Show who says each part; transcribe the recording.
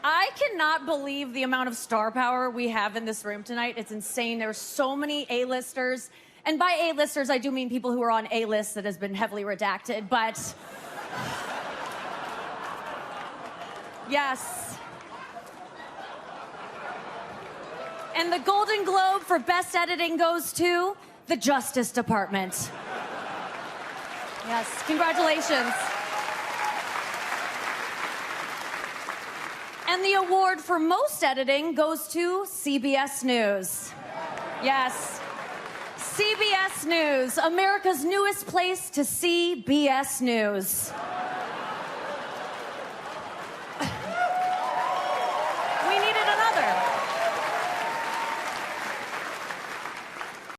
Speaker 1: I cannot believe the amount of star power we have in this room tonight. It's insane. There's so many A-listers. And by A-listers, I do mean people who are on A-list that has been heavily redacted, but... Yes. And the Golden Globe for Best Editing goes to the Justice Department. Yes, congratulations. And the award for most editing goes to CBS News. Yes. CBS News, America's newest place to see BS News.